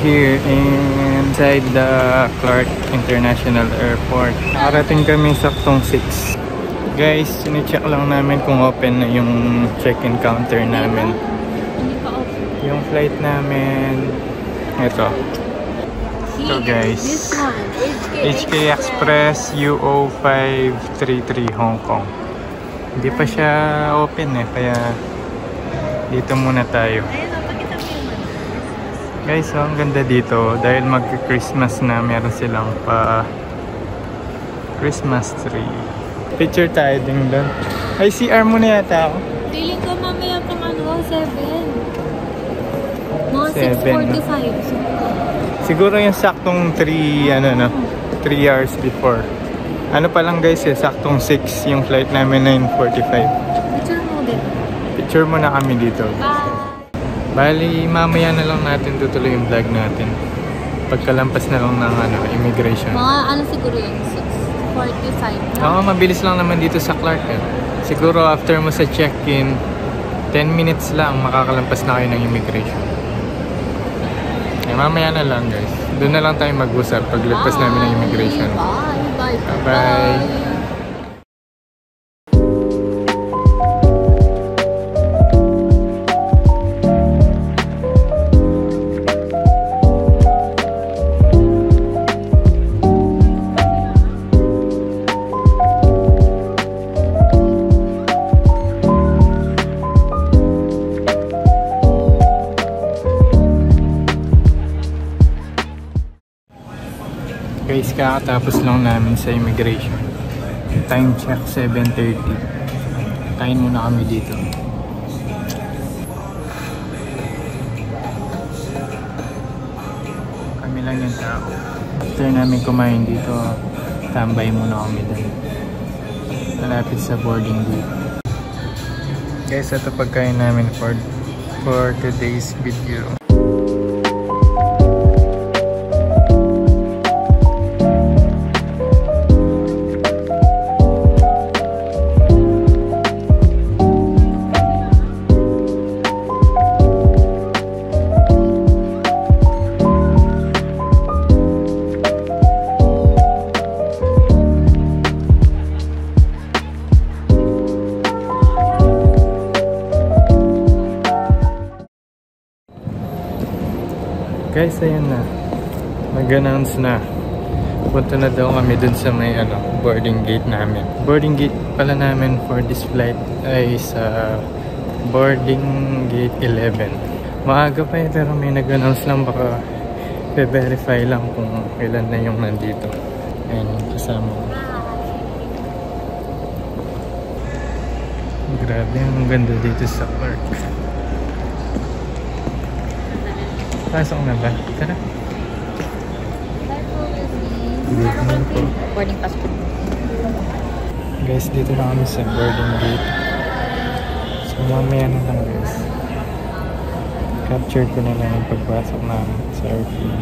here inside the Clark International Airport. Nakarating kami saktong 6. Guys, sine-check lang namin kung open na yung check-in counter namin. Yung flight namin, ito. So guys, HK Express UO 533 Hong Kong. Hindi pa siya open eh, kaya dito muna tayo. Guys, so, ang ganda dito dahil mag-Christmas na, meron silang pa Christmas tree. Picture tayo din doon. Ay, CR muna yata ako. Feeling ko mamaya pang 7. Mga 6:45. Siguro yung saktong 3 hours before. Ano pa lang guys saktong 6 yung flight namin 9:45. Picture mo din. Picture mo na kami dito. Bye! Bali, mamaya na lang natin tutuloy yung vlog natin. Pagkalampas na lang ng immigration. Mga siguro yun? 6:45. Oo, mabilis lang naman dito sa Clark. Siguro after mo sa check-in, 10 minutes lang makakalampas na kayo ng immigration. Mamaya na lang guys. Doon na lang tayo mag-usap paglagpas namin ng immigration. Bye! Bye-bye! Guys, kakatapos lang namin sa immigration. Time check 7:30. Kain muna kami dito. Kami lang yung tao. After namin kumain dito, tambay muna kami doon. Malapit sa boarding gate. Guys, ito pagkain namin for today's video. Guys, ayun na. Mag-announce na. Punta na daw kami dun sa may boarding gate namin. Boarding gate pala namin for this flight ay sa boarding gate 11. Maaga pa pero may nag-announce lang, baka i-verify lang kung ilan na yung nandito. Ayun yung kasama ko. Grabe, ang ganda dito sa park. Pasok na ba? Tara. Boarding pass po. Guys, dito na kami sa boarding gate. So mamaya na lang guys. Capture ko na lang yung pagpasok namin sa airplane.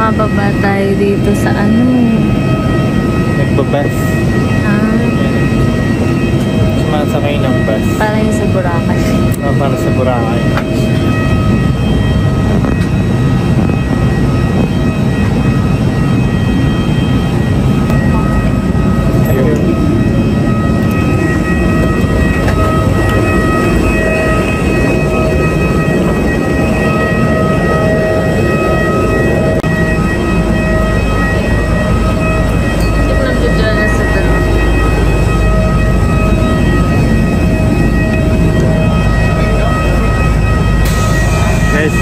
Bumababa tayo dito sa ano. Nagbabas. Sumasakay ng bus. Parang yung sa Boracay. Para sa Boracay.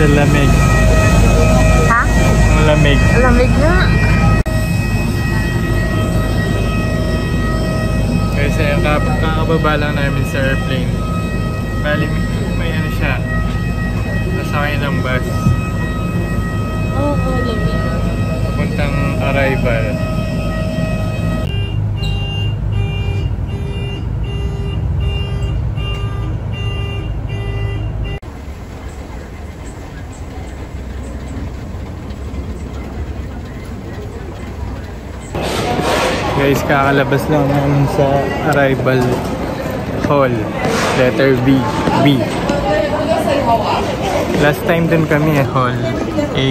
Sa lamig. Ha? Ang lamig. Lamig nga. Kasi kakababa lang namin sa airplane. Bali, may ano siya. Nasakay ng bus. Oo, lamig. Papuntang arrival. Guys, kakalabas lang namin sa arrival hall. Letter B. B. Last time dun kami hall A.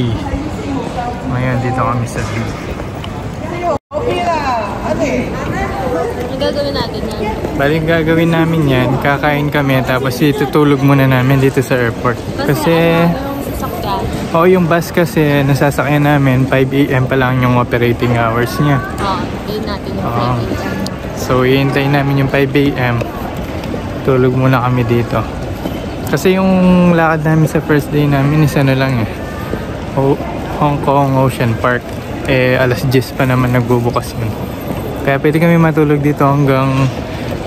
Ngayon dito kami sa B. Ang gagawin natin yan? Balik gagawin namin yan, kakain kami tapos itutulog muna namin dito sa airport. Kasi yung sasakyan. yung bus kasi nasasakyan namin 5 AM pa lang yung operating hours niya. Yun natin yung Oo. flight. So, ihintayin namin yung 5 AM. Tulog muna kami dito. Kasi yung lakad namin sa first day namin is ano lang Hong Kong Ocean Park. Alas 10 pa naman nagbubukas yun. Kaya pwede kami matulog dito hanggang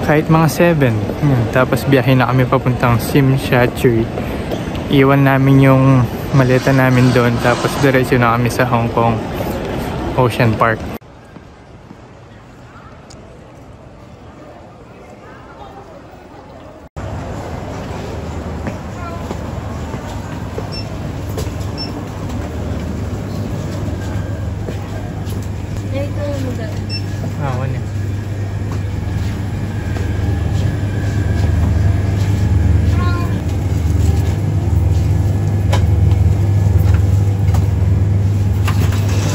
kahit mga 7. Tapos biyahe na kami papuntang Tsim Sha Tsui. Iwan namin yung maleta namin doon. Tapos diretso na kami sa Hong Kong Ocean Park. Ako niya.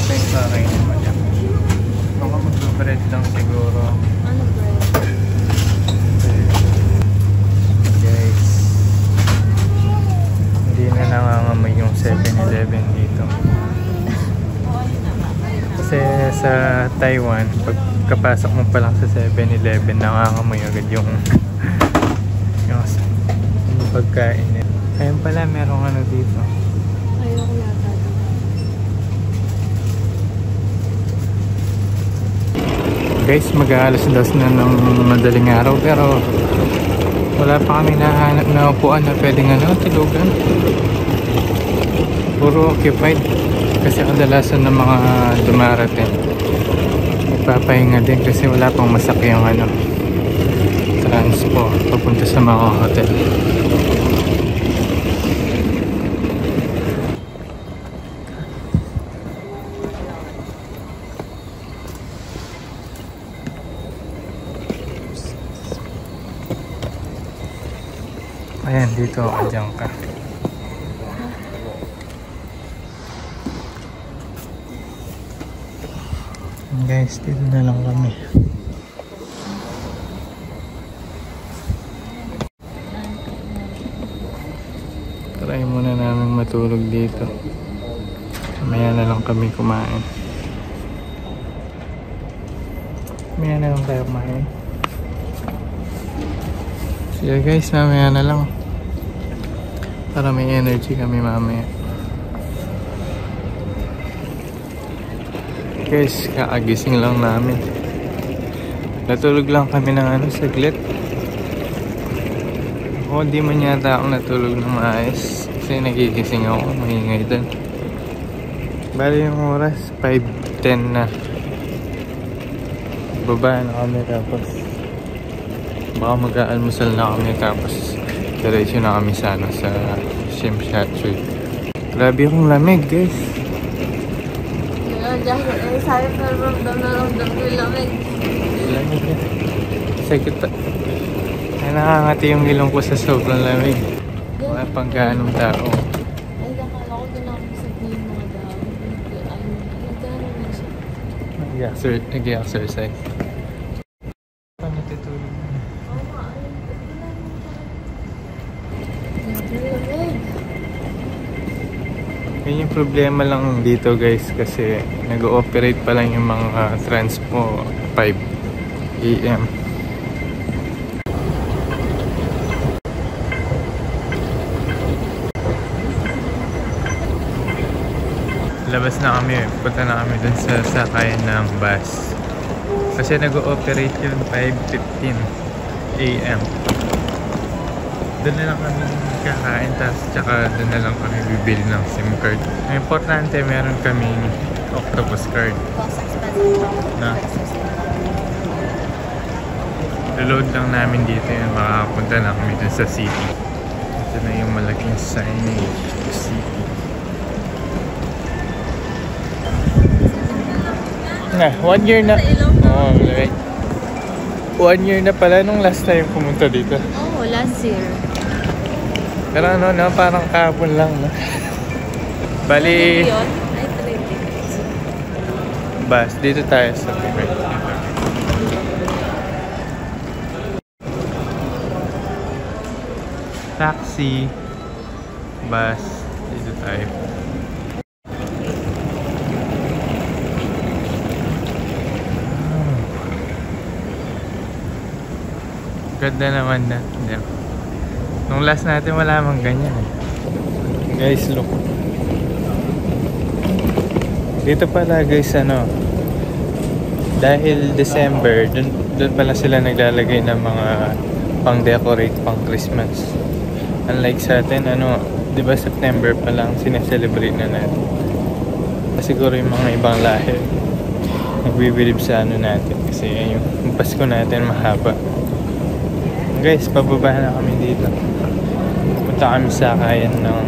Okay sa akin naman yan. Baka mag-bread lang siguro. Ano bread? Guys, hindi na nangangamoy yung 7-Eleven dito. Kasi sa Taiwan, pagkapasok mo pa lang sa 7-Eleven, nangangamoy agad yung pagkain nila. Ayun pala, merong ano dito. Ayoko yata. Guys, mag-aalas dos na ng madaling araw pero wala pa kami nahanap na upuan na pwedeng tulugan. Puro occupied. Kasi kadalasan ng mga dumarating magpapahinga din kasi wala pang masakyang transpo papunta sa mga hotel. Ayan, dito ako dyan ka. Guys, dito na lang kami. Try muna namin matulog dito. Mamaya na lang kami kumain. Mamaya na lang tayo kumain. So yeah guys, mamaya na lang. Para may energy kami mamaya. Guys, kaagising lang namin. Natulog lang kami ng saglit. Ako, di man yata ako natulog ng maayos. Kasi nagigising ako, maingay doon. Bali yung oras, 5:10 na. Baba na kami tapos baka mag-aalmusal na kami tapos diretso na kami sa Tsim Sha Tsui. Grabe akong lamig guys. sabi pa ramdam na ramdam ko yung lamig. Lamig yan. Ay, nakangati yung ilong ko sa sobrang lamig. Wala pang ganong tao. Ay, nakala ko ginamisag na yung mga dahon. Ay, nagkano na siya. Nag-exercise. Paano tutulog mo? Yun yung problema lang dito guys kasi nag-ooperate pa lang yung mga Transpo 5 AM. Labas na kami, punta na kami dun sa sakayan ng bus kasi nag-ooperate yun 5:15 AM. Doon na lang kami kakain, tapos tsaka doon na lang kami bibili ng SIM card. Ang importante, meron kaming Octopus card. Na load lang namin dito yun, makakapunta na kami dun sa city. Ito na yung malaking signage to city. Na, 1 year na. Oh, right. 1 year na pala nung last time pumunta dito. Oh, last year. Pero ano na, parang kahapon lang na. Bali, bus, dito tayo sa Pimer. Taxi, bus, dito tayo. Ganda naman na. Nung last natin wala mang ganyan eh. Guys, look. Dito pala guys, ano, dahil December, dun pala sila naglalagay ng mga pang-decorate, pang-Christmas. Unlike sa atin, ano, di ba September pa lang sineselebrate na natin. Siguro yung mga ibang lahi nagbibilib sa ano natin kasi yung Pasko natin mahaba. Guys, pababa na kami dito. Punta kami sa sakayan ng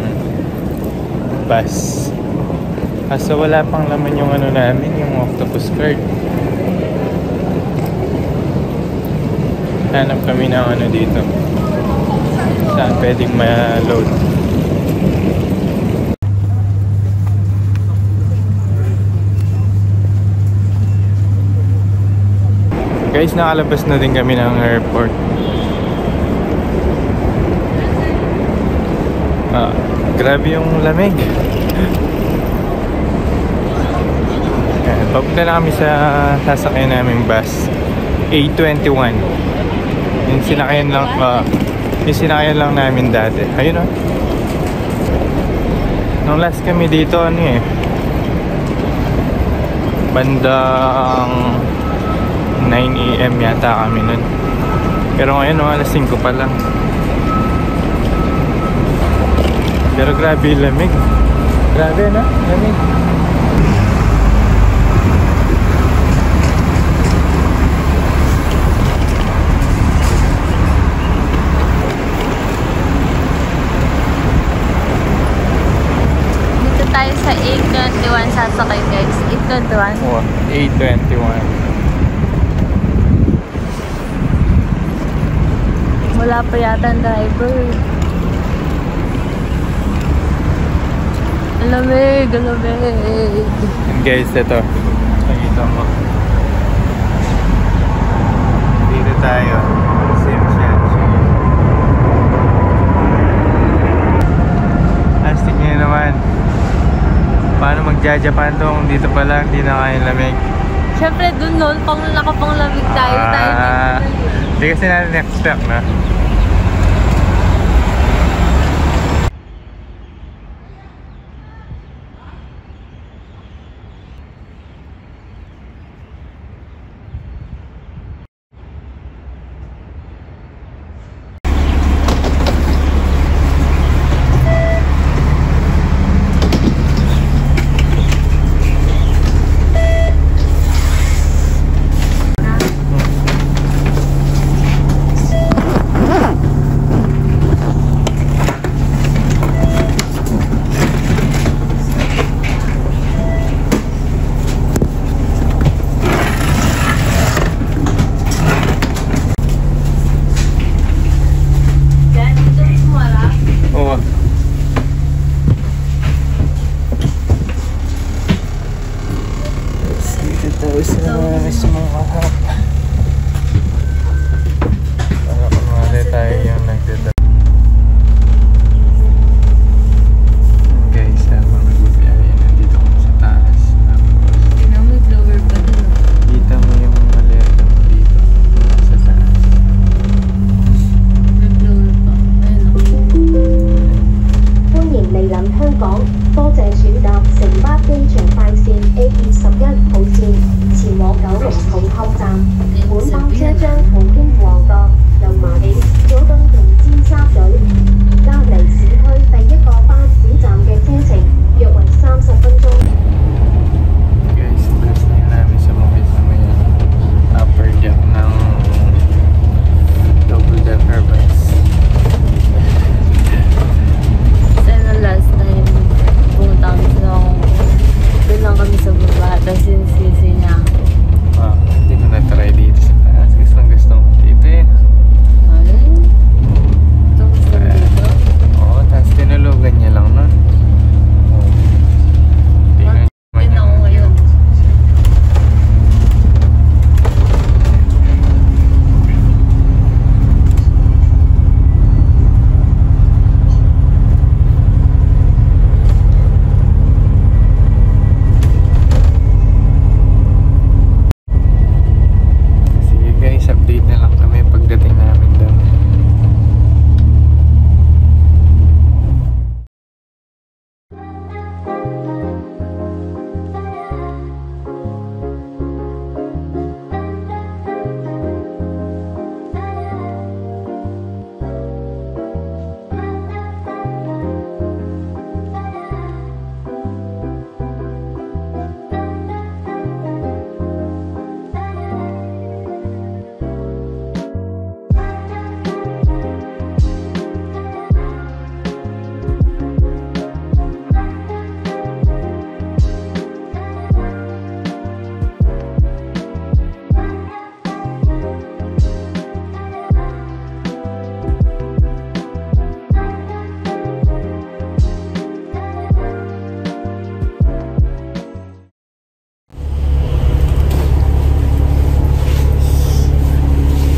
bus. Kaso wala pang laman yung ano namin, yung Octopus card. Hanap kami ng ano dito. Saan pwedeng ma-load. Guys, nakalabas na din kami ng airport. Grabe yung lamig. Papunta na kami sa sasakyan naming bus A21. Yung sinakayan lang namin dati. Ayun o. Nung last kami dito, ano eh, bandang 9 AM yata kami nun. Pero ngayon alas 5 pa lang. Pero grabe yung lamig. Grabe na, lamig. Dito tayo sa 821 sasakay guys. 821. Oh, 821. Wala pa yata ang driver. Alamig, alamig. And guys, ito. Nakita mo. Dito tayo. Same siya. Astig niya naman. Paano magja-Japan to kung dito pa lang, di na kaya lamig. Siyempre dun noon, nakapang lamig tayo. Hindi kasi natin expect na. tayo sa small hub. Para kumari tayo yung nagdadala. Guys, habang nagbibiyahe, nandito kami sa taas. Tapos, Tingnan mo yung blower pa dun. kita mo yung maleta mo dito. Sa taas. May blower pa. Ayun o. 歡迎嚟臨香港，多謝選搭城巴機場快線 A21 號線前往九龍塘殼站。本班車將途經旺角、油麻地、佐敦同尖沙咀，隔離市區第一個巴士站嘅車程約為30分鐘。 Guys, bus na namin sa mga upper deck ng double decker bus. Kasi na last time, pumunta kami sa Hong Kong. Doon lang kami sa baba. Tapos yung sisi niya. Hindi ko na-try dito sa taas. Gusto ko dito eh. Ay, ito gusto mo dito. Oo, tapos tinulugan niya lang nun. Tingnan naman Yun ako ngayon. Sige guys, update na lang kami pagdating namin doon.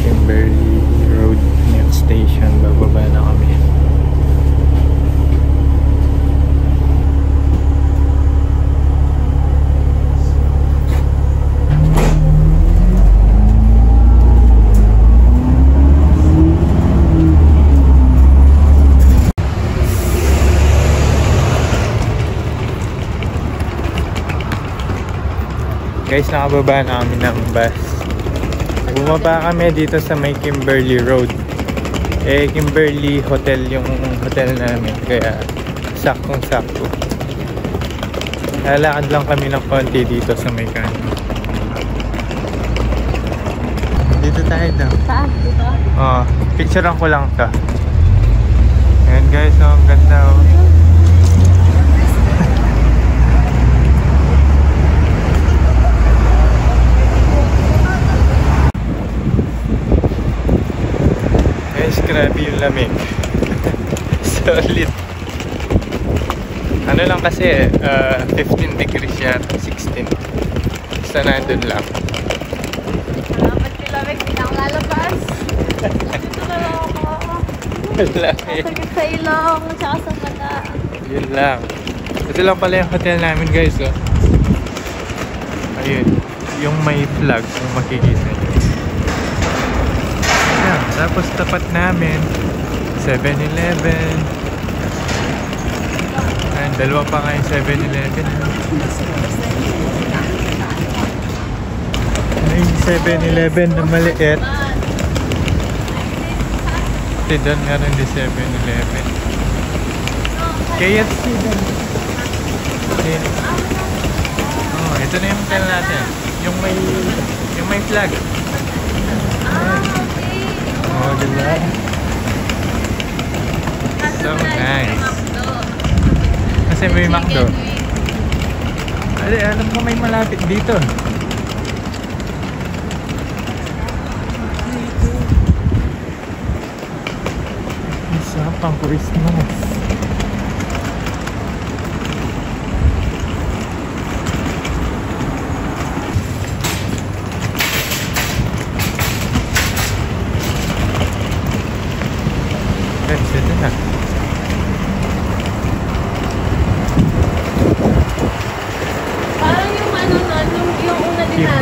Kimberly Road next station, bababa na kami. Guys, nakababa na kami ng bus. Bumaba kami dito sa may Kimberly Road. Kimberly Hotel yung hotel namin. Kaya saktong-sakto. Lalakad lang kami ng konti dito sa may kanan. Dito tayo daw. Saan? Dito? Picturean ko lang to. Ayan guys, ang ganda oh. Guys, grabe yung lamig. Solid. Ano lang kasi, 15 degrees yan, 16. Basta nandun lang. Salamat kilamig. Hindi na ako lalabas. Dito na lang ako. Lamig. Sakit sa ilong. Tsaka sa mata. Yun lang. Ito lang pala yung hotel namin guys oh. Ayun. Yung may flag kung makikita nyo. Ayan. Tapos tapat namin 7-Eleven. Ayan. Dalawa pa nga yung 7-Eleven. May 7-Eleven na maliit. Ito doon nga rin di 7-Eleven. KFC doon. Oh, ito na yung hotel natin. Yung may flag. Oh, diba? So nice. Kasi may McDo. Alam ko may malapit dito. Isa pang Christmas.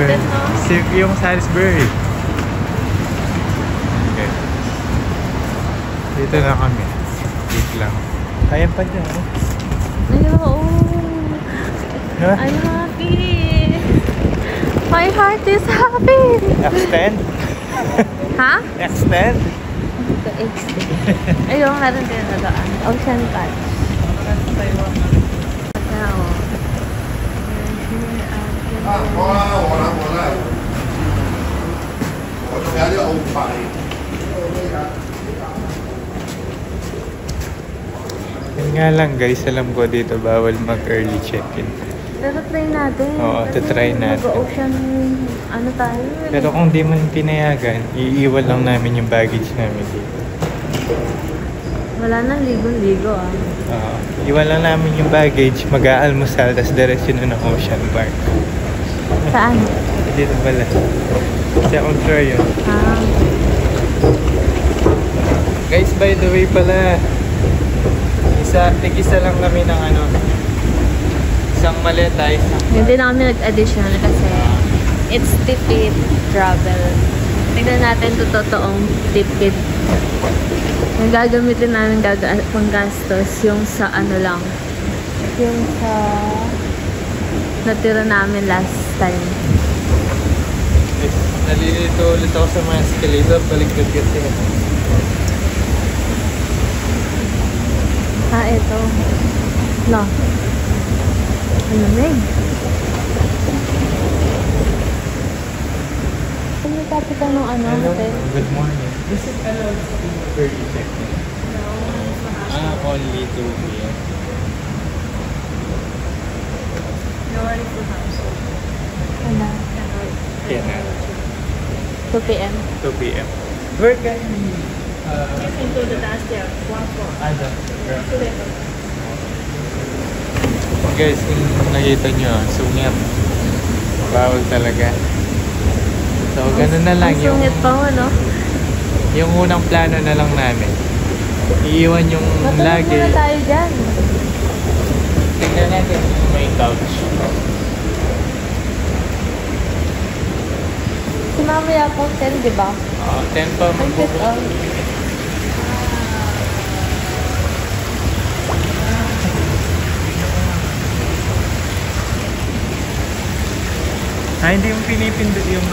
Salisbury. natin, no? Yung Salisbury. Okay. Dito na kami. Dito lang. Kaya pa dyan. Ay, oo. Huh? I'm happy. My heart is happy. Extend? Ha? Extend? Ito, ayun, meron din na doon. Ocean Touch. Now, Yun nga lang guys, alam ko dito bawal mag-early check-in. pero try natin. Oo, try natin. Mag-ocean, ano tayo? Pero kung di mo pinayagan, iiwan lang namin yung baggage namin dito. Wala nang ligo-ligo ah. Iwan lang namin yung baggage, mag-aalmusal, tapos diretso na ng Ocean Park. Saan? Dito pala. Second floor yun. Ah. Guys, by the way pala, tig-isa lang kami ng isang maletay. Hindi na kami nag-addition kasi it's tipid travel. Tignan natin ito totoong tipid. Yung gagamitin namin panggastos yung sa lang. Yung sa natira namin last time. Nalilito ulit ako sa mga escalator, baligtad kasi. Ito. No. Ano may? Ano kapitan ng Hello, hotel? good morning. Is it allowed to early check-in? No. Only 2 p.m. No worries to house. Ano? Yeah, 2 p.m. 2 p.m. Where can we... Into the downstairs, 1 floor. Guys, kung nakita nyo, sungit. Bawal talaga. So, ganun na lang. Ang sungit pa mo, no? Yung unang plano na lang namin. Iiwan yung Matulog luggage. muna tayo dyan. Tingnan natin kung may couch. Si mamaya po 10, di ba? 10 pa Ang fit magbubukas. on. Hindi mo pinipindot yung